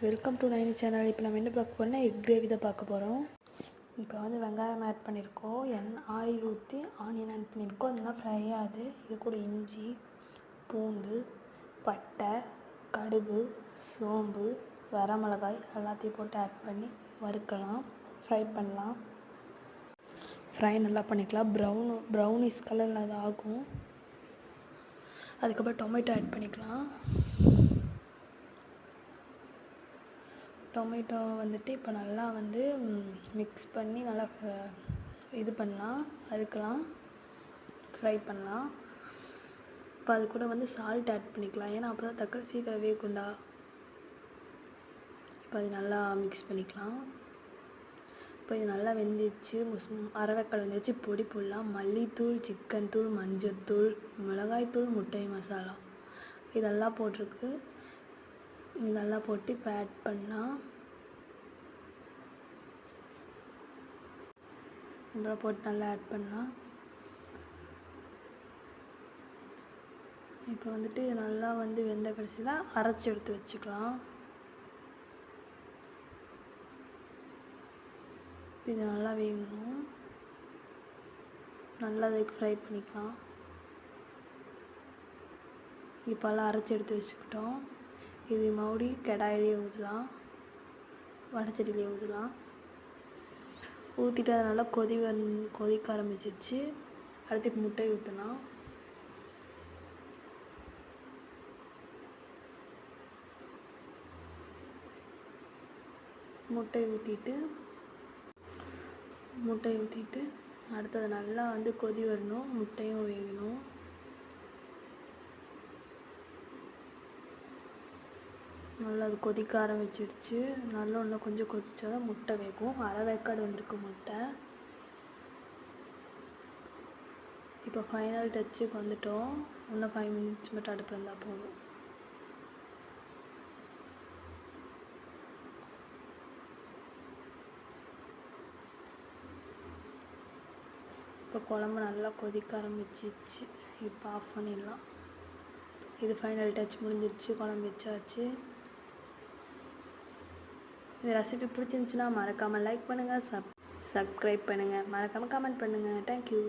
Welcome to Naini channel. இப்போ நம்ம என்ன பார்க்க போகிறோம்னா எக் கிரேவி தான் பார்க்க போகிறோம். இப்போ வந்து வெங்காயம் ஆட் பண்ணியிருக்கோம், ஆயில் ஊற்றி ஆனியன் ஆட் பண்ணியிருக்கோம். அதெல்லாம் ஃப்ரை ஆகுது. இது கூட இஞ்சி, பூண்டு, பட்டை, கடுகு, சோம்பு, வரமிளகாய் எல்லாத்தையும் போட்டு ஆட் பண்ணி வறுக்கலாம், ஃப்ரை பண்ணலாம். ஃப்ரை நல்லா பண்ணிக்கலாம். ப்ரௌனிஷ் கலரில் அது ஆகும். அதுக்கப்புறம் டொமேட்டோ ஆட் பண்ணிக்கலாம். டொமேட்டோ வந்துட்டு இப்போ நல்லா வந்து மிக்ஸ் பண்ணி நல்லா இது பண்ணலாம், அறுக்கலாம், ஃப்ரை பண்ணலாம். இப்போ அது கூட வந்து சால்ட் ஆட் பண்ணிக்கலாம், ஏன்னா அப்போ தான் தக்காளி சீக்கிரம் வேகுண்டா. இப்போ அது நல்லா மிக்ஸ் பண்ணிக்கலாம். இப்போ இது நல்லா வெந்துச்சு, அரவேக்காடு வெந்துச்சு. பொடி போடலாம், மல்லித்தூள், சிக்கன் தூள், மஞ்சத்தூள், மிளகாய்த்தூள், முட்டை மசாலா இதெல்லாம் போட்டிருக்கு. இதெல்லாம் போட்டு இப்போ ஆட் பண்ணலாம். இதெல்லாம் போட்டு நல்லா ஆட் பண்ணலாம். இப்போ வந்துட்டு நல்லா வந்து வெந்த கடைசியில் அரைச்சி எடுத்து வச்சுக்கலாம். இது நல்லா வேகணும், நல்லா அதுக்கு ஃப்ரை பண்ணிக்கலாம். இப்போல்லாம் அரைச்சி எடுத்து வச்சுக்கிட்டோம். இது மறுபடியும் கடாயிலே ஊற்றலாம், வடச்சட்டிலே ஊற்றலாம். ஊற்றிட்டு அதை நல்லா கொதிக்க ஆரம்பிச்சிருச்சு. அடுத்து முட்டை ஊற்றலாம். முட்டை ஊற்றிட்டு அடுத்தது நல்லா வந்து கொதி வரணும், முட்டையும் வேகணும். நல்லா அது கொதிக்க ஆரம்பிச்சிடுச்சு. நல்லா இன்னும் கொஞ்சம் கொதிச்சா தான் முட்டை வேகும். அரவேக்காடு வந்திருக்கு முட்டை. இப்போ ஃபைனல் டச்சுக்கு வந்துட்டோம். இன்னும் 5 மினிட்ஸ் மட்டும் அடுப்பில் இருந்தால் போதும். இப்போ குழம்பு நல்லா கொதிக்க ஆரம்பிச்சிச்சு. இப்போ ஆஃப் பண்ணிடலாம். இது ஃபைனல் டச் முடிஞ்சிடுச்சு, குழம்பு வச்சாச்சு. இந்த ரெசிபி பிடிச்சிருந்துச்சின்னா மறக்காமல் லைக் பண்ணுங்கள், சப்ஸ்கிரைப் பண்ணுங்கள், மறக்காமல் கமெண்ட் பண்ணுங்கள். தேங்க்யூ.